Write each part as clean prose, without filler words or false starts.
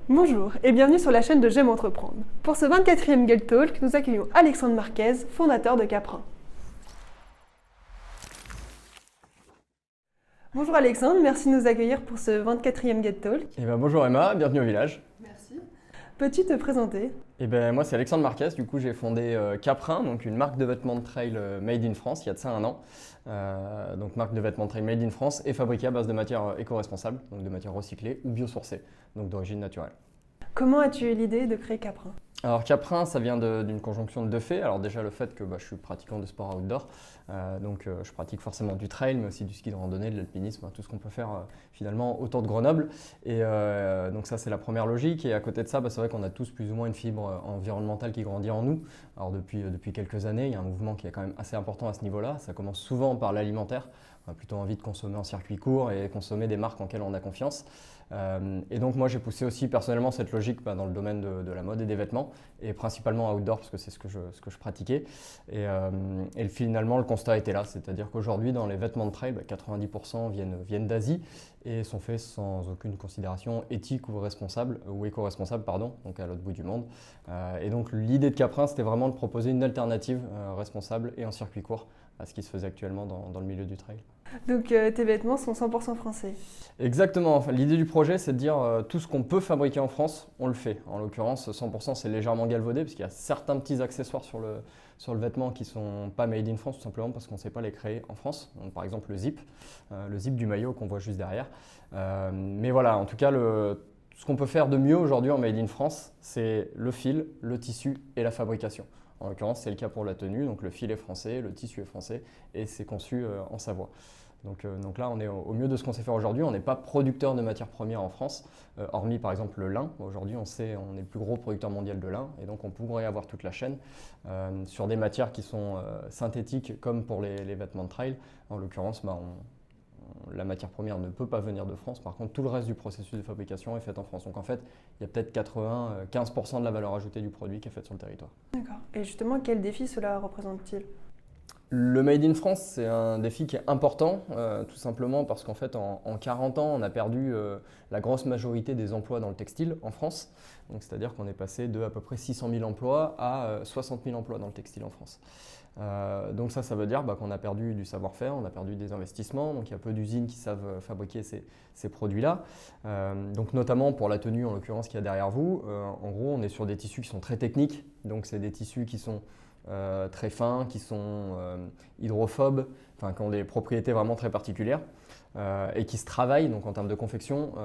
Bonjour et bienvenue sur la chaîne de J'aime entreprendre. Pour ce 24e Get Talk, nous accueillons Alexandre Marquez, fondateur de Caprin. Bonjour Alexandre, merci de nous accueillir pour ce 24e Get Talk. Bonjour Emma, bienvenue au village. Merci. Peux-tu te présenter? Moi c'est Alexandre Marquez, du coup j'ai fondé Caprin, donc une marque de vêtements de trail made in France il y a de ça un an. Donc marque de vêtements de trail made in France et fabriquée à base de matières éco-responsables, donc de matières recyclées ou biosourcées, donc d'origine naturelle. Comment as-tu eu l'idée de créer Caprin? Alors Caprin, ça vient d'une conjonction de deux faits. Alors déjà le fait que je suis pratiquant de sport outdoor, je pratique forcément du trail, mais aussi du ski de randonnée, de l'alpinisme, tout ce qu'on peut faire finalement autour de Grenoble. Donc ça c'est la première logique. Et à côté de ça, c'est vrai qu'on a tous plus ou moins une fibre environnementale qui grandit en nous. Alors depuis quelques années, il y a un mouvement qui est quand même assez important à ce niveau-là. Ça commence souvent par l'alimentaire. On a plutôt envie de consommer en circuit court et consommer des marques en lesquelles on a confiance. Et donc moi j'ai poussé aussi personnellement cette logique dans le domaine de la mode et des vêtements et principalement outdoor parce que c'est ce que je pratiquais et finalement le constat était là, c'est-à-dire qu'aujourd'hui dans les vêtements de trail 90% viennent d'Asie et sont faits sans aucune considération éthique ou responsable ou éco-responsable donc à l'autre bout du monde. Et donc l'idée de Caprin c'était vraiment de proposer une alternative responsable et en circuit court à ce qui se faisait actuellement dans le milieu du trail. Donc tes vêtements sont 100% français. Exactement, enfin, l'idée du projet c'est de dire tout ce qu'on peut fabriquer en France, on le fait. En l'occurrence 100% c'est légèrement galvaudé parce qu'il y a certains petits accessoires sur le vêtement qui ne sont pas made in France tout simplement parce qu'on ne sait pas les créer en France. Donc, par exemple le zip du maillot qu'on voit juste derrière. Mais voilà, en tout cas ce qu'on peut faire de mieux aujourd'hui en made in France c'est le fil, le tissu et la fabrication. En l'occurrence, c'est le cas pour la tenue, donc le fil est français, le tissu est français et c'est conçu en Savoie. Donc là, on est au mieux de ce qu'on sait faire aujourd'hui. On n'est pas producteur de matières premières en France, hormis par exemple le lin. Aujourd'hui, on est le plus gros producteur mondial de lin et donc on pourrait avoir toute la chaîne sur des matières qui sont synthétiques comme pour les vêtements de trail. En l'occurrence, la matière première ne peut pas venir de France. Par contre, tout le reste du processus de fabrication est fait en France. Donc en fait, il y a peut-être 95% de la valeur ajoutée du produit qui est faite sur le territoire. D'accord. Et justement, quel défi cela représente-t-il? Le Made in France, c'est un défi qui est important, tout simplement parce qu'en fait, en 40 ans, on a perdu la grosse majorité des emplois dans le textile en France. Donc, c'est-à-dire qu'on est passé de à peu près 600 000 emplois à 60 000 emplois dans le textile en France. Donc ça veut dire qu'on a perdu du savoir-faire, on a perdu des investissements, donc il y a peu d'usines qui savent fabriquer ces produits-là. Donc notamment pour la tenue, en l'occurrence, qu'il y a derrière vous, en gros, on est sur des tissus qui sont très techniques, donc c'est des tissus qui sont très fins, qui sont hydrophobes, qui ont des propriétés vraiment très particulières et qui se travaillent donc en termes de confection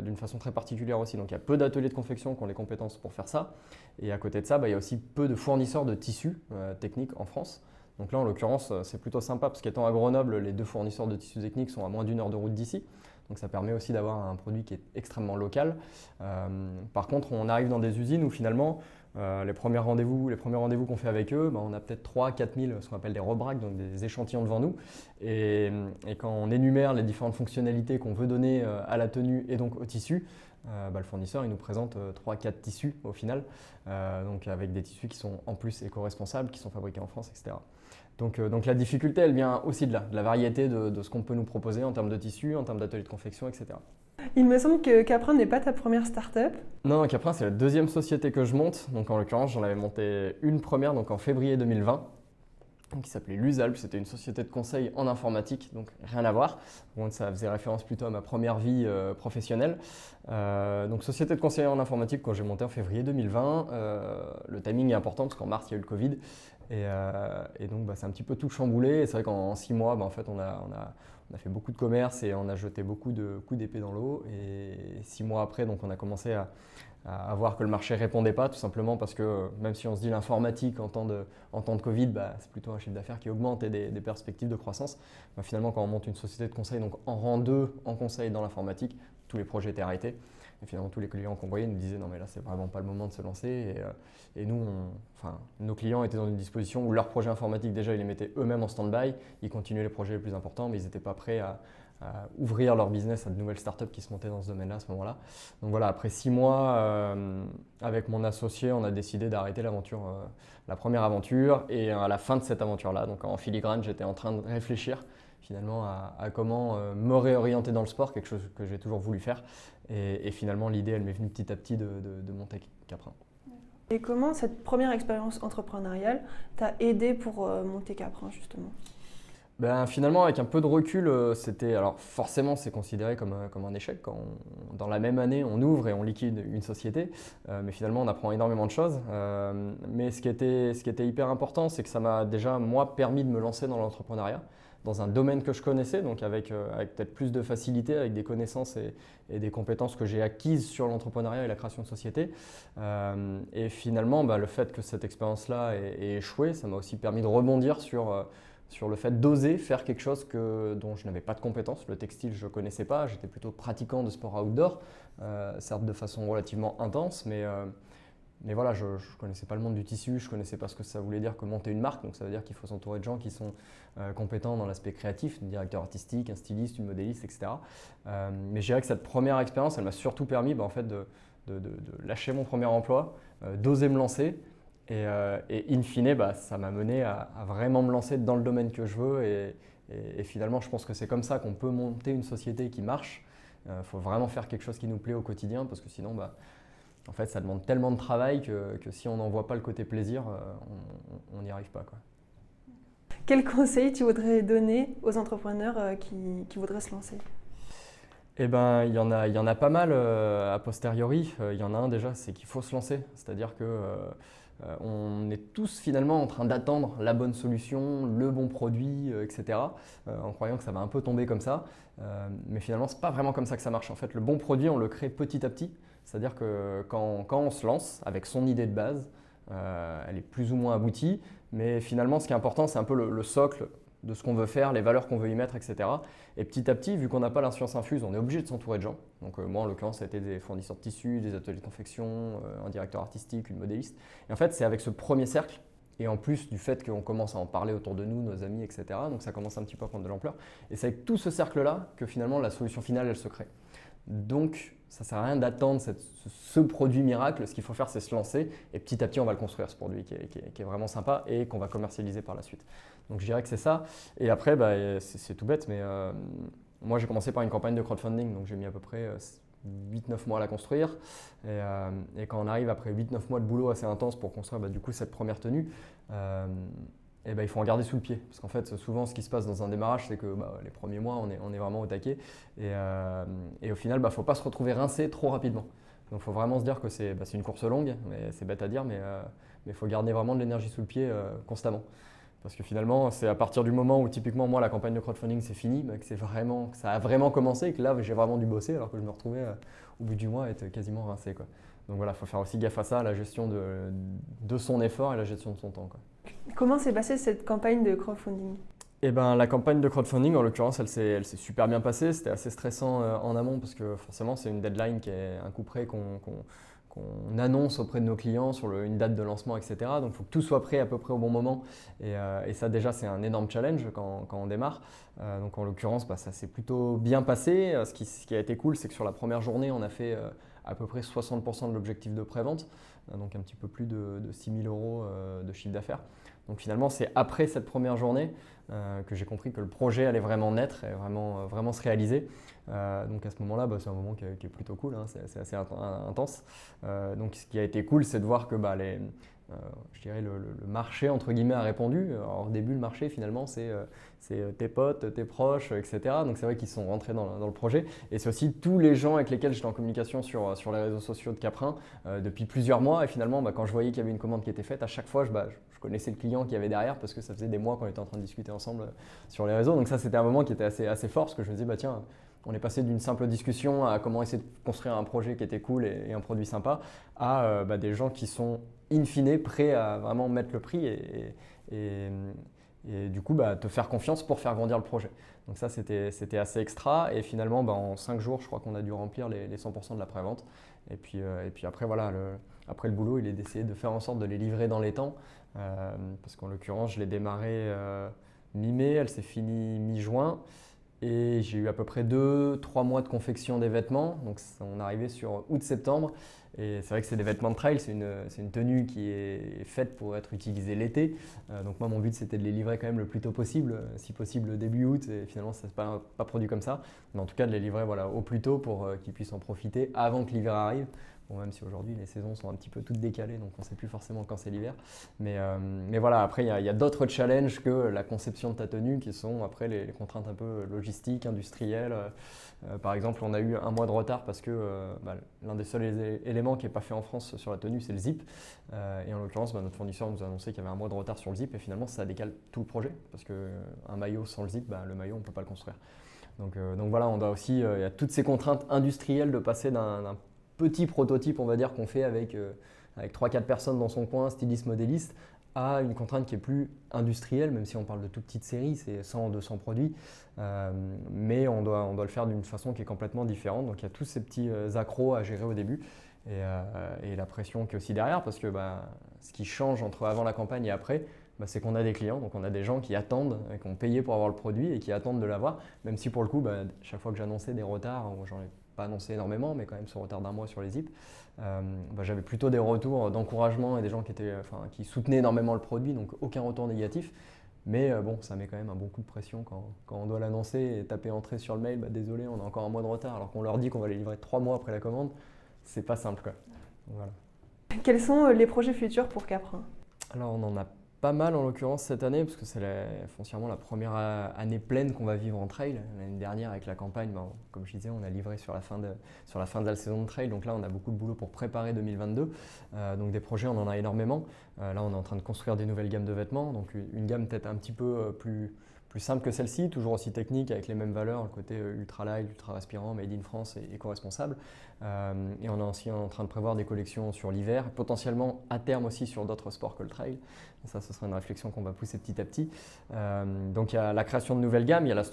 d'une façon très particulière aussi. Donc il y a peu d'ateliers de confection qui ont les compétences pour faire ça. Et à côté de ça, il y a aussi peu de fournisseurs de tissus techniques en France. Donc là, en l'occurrence, c'est plutôt sympa parce qu'étant à Grenoble, les deux fournisseurs de tissus techniques sont à moins d'1 heure de route d'ici. Donc ça permet aussi d'avoir un produit qui est extrêmement local. Par contre, on arrive dans des usines où finalement, les premiers rendez-vous qu'on fait avec eux, on a peut-être 3 4 000, ce qu'on appelle des rebraques, donc des échantillons devant nous. Et quand on énumère les différentes fonctionnalités qu'on veut donner à la tenue et donc au tissu, le fournisseur il nous présente 3-4 tissus au final, donc avec des tissus qui sont en plus éco-responsables, qui sont fabriqués en France, etc. Donc la difficulté, elle vient aussi de là, de la variété de ce qu'on peut nous proposer en termes de tissus, en termes d'ateliers de confection, etc. Il me semble que Caprin n'est pas ta première start-up. Non, Caprin, c'est la deuxième société que je monte. Donc en l'occurrence, j'en avais monté une première donc en février 2020. Qui s'appelait Lusalp, c'était une société de conseil en informatique, donc rien à voir. Donc ça faisait référence plutôt à ma première vie professionnelle. Donc société de conseil en informatique quand j'ai monté en février 2020. Le timing est important parce qu'en mars il y a eu le Covid et donc c'est un petit peu tout chamboulé. Et c'est vrai qu'en 6 mois, en fait on a fait beaucoup de commerce et on a jeté beaucoup de coups d'épée dans l'eau. Et 6 mois après, donc on a commencé à voir que le marché ne répondait pas, tout simplement parce que même si on se dit l'informatique en temps de Covid, c'est plutôt un chiffre d'affaires qui augmente et des perspectives de croissance. Finalement, quand on monte une société de conseil, donc en rang 2 en conseil dans l'informatique, tous les projets étaient arrêtés. Et finalement, tous les clients qu'on voyait nous disaient non mais là, c'est vraiment pas le moment de se lancer. Et nous, nos clients étaient dans une disposition où leur projet informatique, déjà, ils les mettaient eux-mêmes en stand-by. Ils continuaient les projets les plus importants, mais ils n'étaient pas prêts à ouvrir leur business à de nouvelles startups qui se montaient dans ce domaine-là à ce moment-là. Donc voilà, après 6 mois, avec mon associé, on a décidé d'arrêter l'aventure, la première aventure. Et à la fin de cette aventure-là, donc en filigrane, j'étais en train de réfléchir finalement à comment me réorienter dans le sport, quelque chose que j'ai toujours voulu faire. Et finalement, l'idée, elle m'est venue petit à petit de monter Caprin. Et comment cette première expérience entrepreneuriale t'a aidé pour monter Caprin, justement? Ben, finalement, avec un peu de recul, alors forcément, c'est considéré comme un échec quand dans la même année, on ouvre et on liquide une société, mais finalement, on apprend énormément de choses. Mais ce qui était hyper important, c'est que ça m'a déjà, moi, permis de me lancer dans l'entrepreneuriat, dans un domaine que je connaissais, donc avec peut-être plus de facilité, avec des connaissances et des compétences que j'ai acquises sur l'entrepreneuriat et la création de société. Et finalement, le fait que cette expérience-là ait échoué, ça m'a aussi permis de rebondir sur le fait d'oser faire quelque chose dont je n'avais pas de compétences. Le textile, je ne connaissais pas, j'étais plutôt pratiquant de sport outdoor, certes de façon relativement intense, mais voilà, je ne connaissais pas le monde du tissu, je ne connaissais pas ce que ça voulait dire que monter une marque, donc ça veut dire qu'il faut s'entourer de gens qui sont compétents dans l'aspect créatif, un directeur artistique, un styliste, une modéliste, etc. Mais je dirais que cette première expérience, elle m'a surtout permis en fait, de lâcher mon premier emploi, d'oser me lancer. Et in fine, ça m'a mené à vraiment me lancer dans le domaine que je veux. Et finalement, je pense que c'est comme ça qu'on peut monter une société qui marche. Il faut vraiment faire quelque chose qui nous plaît au quotidien parce que sinon, en fait, ça demande tellement de travail que si on n'en voit pas le côté plaisir, on n'y arrive pas, quoi. Quel conseil tu voudrais donner aux entrepreneurs qui voudraient se lancer? Eh ben, il y en a pas mal a posteriori. Il y en a un déjà, c'est qu'il faut se lancer. C'est-à-dire que on est tous finalement en train d'attendre la bonne solution, le bon produit, etc. En croyant que ça va un peu tomber comme ça. Mais finalement, c'est pas vraiment comme ça que ça marche. En fait, le bon produit, on le crée petit à petit. C'est-à-dire que quand on se lance avec son idée de base, elle est plus ou moins aboutie. Mais finalement, ce qui est important, c'est un peu le socle de ce qu'on veut faire, les valeurs qu'on veut y mettre, etc. Et petit à petit, vu qu'on n'a pas l'inscience infuse, on est obligé de s'entourer de gens. Donc moi, en l'occurrence, ça a été des fournisseurs de tissus, des ateliers de confection, un directeur artistique, une modéliste. Et en fait, c'est avec ce premier cercle, et en plus du fait qu'on commence à en parler autour de nous, nos amis, etc. Donc ça commence un petit peu à prendre de l'ampleur. Et c'est avec tout ce cercle-là que finalement, la solution finale, elle se crée. Donc, ça ne sert à rien d'attendre ce produit miracle. Ce qu'il faut faire, c'est se lancer. Et petit à petit, on va le construire, ce produit qui est vraiment sympa et qu'on va commercialiser par la suite. Donc, je dirais que c'est ça. Et après, c'est tout bête, mais moi, j'ai commencé par une campagne de crowdfunding. Donc, j'ai mis à peu près 8-9 mois à la construire. Et quand on arrive après 8-9 mois de boulot assez intense pour construire du coup, cette première tenue, il faut en garder sous le pied. Parce qu'en fait, souvent, ce qui se passe dans un démarrage, c'est que les premiers mois, on est vraiment au taquet. Et au final, il ne faut pas se retrouver rincé trop rapidement. Donc, il faut vraiment se dire que c'est une course longue, mais c'est bête à dire, mais il faut garder vraiment de l'énergie sous le pied constamment. Parce que finalement, c'est à partir du moment où typiquement, moi, la campagne de crowdfunding, c'est fini, que ça a vraiment commencé et que là, j'ai vraiment dû bosser alors que je me retrouvais au bout du mois à être quasiment rincé, quoi. Donc voilà, il faut faire aussi gaffe à ça, la gestion de son effort et la gestion de son temps, quoi. Comment s'est passée cette campagne de crowdfunding? Eh ben, la campagne de crowdfunding, en l'occurrence, elle s'est super bien passée. C'était assez stressant en amont parce que forcément, c'est une deadline qui est un coup près qu'on annonce auprès de nos clients sur une date de lancement, etc. Donc, il faut que tout soit prêt à peu près au bon moment. Et ça, déjà, c'est un énorme challenge quand on démarre. Donc, en l'occurrence, ça s'est plutôt bien passé. Ce qui a été cool, c'est que sur la première journée, on a fait à peu près 60% de l'objectif de prévente, donc un petit peu plus de 6 000 euros de chiffre d'affaires. Donc finalement, c'est après cette première journée que j'ai compris que le projet allait vraiment naître et vraiment se réaliser. Donc à ce moment-là, c'est un moment qui est plutôt cool, hein, c'est assez intense. Donc ce qui a été cool, c'est de voir que je dirais le marché entre guillemets a répondu. Alors, au début, le marché finalement, c'est tes potes, tes proches, etc. Donc c'est vrai qu'ils sont rentrés dans le projet. Et c'est aussi tous les gens avec lesquels j'étais en communication sur les réseaux sociaux de Caprin depuis plusieurs mois. Et finalement, quand je voyais qu'il y avait une commande qui était faite, à chaque fois, je connaissais le client qu'il y avait derrière parce que ça faisait des mois qu'on était en train de discuter ensemble sur les réseaux. Donc ça, c'était un moment qui était assez fort parce que je me disais, tiens, on est passé d'une simple discussion à comment essayer de construire un projet qui était cool et un produit sympa à des gens qui sont in fine prêts à vraiment mettre le prix et du coup te faire confiance pour faire grandir le projet. Donc ça, c'était assez extra et finalement, en 5 jours, je crois qu'on a dû remplir les 100% de la prévente. Et puis après, voilà, après le boulot, il est d'essayer de faire en sorte de les livrer dans les temps parce qu'en l'occurrence, je l'ai démarré mi-mai, elle s'est finie mi-juin. et j'ai eu à peu près 2-3 mois de confection des vêtements. Donc on est arrivé sur août-septembre. Et c'est vrai que c'est des vêtements de trail, c'est une tenue qui est faite pour être utilisée l'été. Donc moi, mon but, c'était de les livrer quand même le plus tôt possible, si possible début août. Et finalement, ça ne s'est pas produit comme ça. Mais en tout cas, de les livrer voilà, au plus tôt pour qu'ils puissent en profiter avant que l'hiver arrive. Bon, même si aujourd'hui, les saisons sont un petit peu toutes décalées, donc on ne sait plus forcément quand c'est l'hiver. Mais voilà, après, il y a d'autres challenges que la conception de ta tenue, qui sont après les contraintes un peu logistiques, industrielles. Par exemple, on a eu un mois de retard parce que l'un des seuls éléments qui n'est pas fait en France sur la tenue, c'est le zip. Et en l'occurrence, notre fournisseur nous a annoncé qu'il y avait un mois de retard sur le zip. Et finalement, ça décale tout le projet. Parce qu'un maillot sans le zip, le maillot, on ne peut pas le construire. Donc voilà, on doit aussi, il y a toutes ces contraintes industrielles de passer d'un petit prototype, on va dire, qu'on fait avec 3-4 personnes dans son coin, styliste, modéliste, à une contrainte qui est plus industrielle, même si on parle de toute petite série, c'est 100-200 produits, mais on doit le faire d'une façon qui est complètement différente. Donc il y a tous ces petits accros à gérer au début et la pression qui est aussi derrière, parce que ce qui change entre avant la campagne et après, c'est qu'on a des clients, donc on a des gens qui attendent, qui ont payé pour avoir le produit et qui attendent de l'avoir, même si pour le coup, chaque fois que j'annonçais des retards, j'en ai pas annoncé énormément, mais quand même ce retard d'un mois sur les zips, j'avais plutôt des retours d'encouragement et des gens qui soutenaient énormément le produit, donc aucun retour négatif. Mais bon, ça met quand même un bon coup de pression quand on doit l'annoncer et taper entrée sur le mail, désolé, on a encore un mois de retard, alors qu'on leur dit qu'on va les livrer 3 mois après la commande, c'est pas simple quoi. Donc, voilà. Quels sont les projets futurs pour Caprin? Alors on en a pas mal en l'occurrence cette année, parce que c'est foncièrement la première année pleine qu'on va vivre en trail. L'année dernière avec la campagne, comme je disais, on a livré sur la fin de la saison de trail, donc là on a beaucoup de boulot pour préparer 2022. Donc des projets, on en a énormément. Là on est en train de construire des nouvelles gammes de vêtements, donc une gamme peut-être un petit peu plus simple que celle-ci, toujours aussi technique, avec les mêmes valeurs, le côté ultra light, ultra respirant, made in France et éco-responsable. Et on est aussi en train de prévoir des collections sur l'hiver, potentiellement à terme aussi sur d'autres sports que le trail. Ça, ce sera une réflexion qu'on va pousser petit à petit. Donc il y a la création de nouvelles gammes, il y a la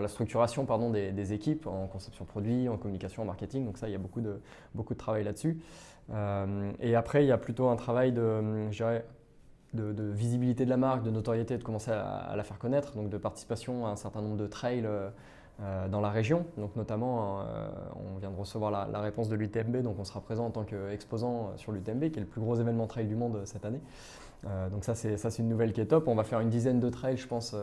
structuration des équipes en conception produit, en communication, en marketing. Donc ça, il y a beaucoup de travail là-dessus. Et après, il y a plutôt un travail de visibilité de la marque, de notoriété, de commencer à la faire connaître, donc de participation à un certain nombre de trails dans la région. Donc notamment, on vient de recevoir la réponse de l'UTMB, donc on sera présent en tant qu'exposant sur l'UTMB, qui est le plus gros événement trail du monde cette année. Donc ça c'est une nouvelle qui est top. On va faire une dizaine de trails, je pense,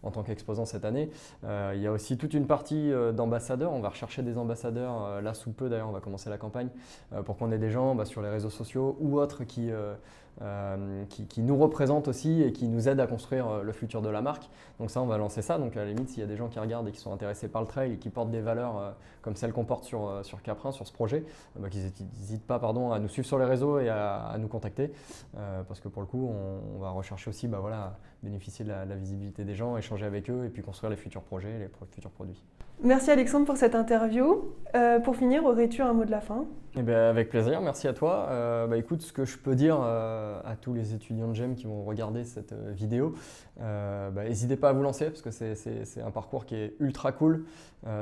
en tant qu'exposant cette année. Il y a aussi toute une partie d'ambassadeurs. On va rechercher des ambassadeurs, là sous peu d'ailleurs, on va commencer la campagne, pour qu'on ait des gens sur les réseaux sociaux ou autres qui nous représentent aussi et qui nous aident à construire le futur de la marque. Donc ça, on va lancer ça. Donc à la limite, s'il y a des gens qui regardent et qui sont intéressés par le trail et qui portent des valeurs comme celles qu'on porte sur Caprin, sur ce projet, qu'ils n'hésitent pas à nous suivre sur les réseaux et à nous contacter. Parce que pour le coup, on va rechercher aussi bénéficier de la visibilité des gens, échanger avec eux et puis construire les futurs projets, les futurs produits. Merci Alexandre pour cette interview. Pour finir, aurais-tu un mot de la fin? Avec plaisir, merci à toi. Écoute, ce que je peux dire à tous les étudiants de GEM qui vont regarder cette vidéo, n'hésitez pas à vous lancer parce que c'est un parcours qui est ultra cool.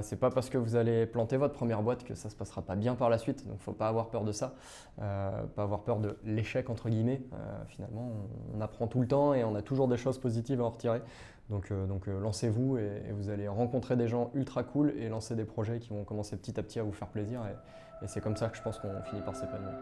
C'est pas parce que vous allez planter votre première boîte que ça se passera pas bien par la suite, donc il ne faut pas avoir peur de ça, pas avoir peur de l'échec entre guillemets. Finalement, on apprend tout le temps et on a toujours des choses positives à en retirer. Donc lancez-vous et vous allez rencontrer des gens ultra cool et lancer des projets qui vont commencer petit à petit à vous faire plaisir. Et c'est comme ça que je pense qu'on finit par s'épanouir.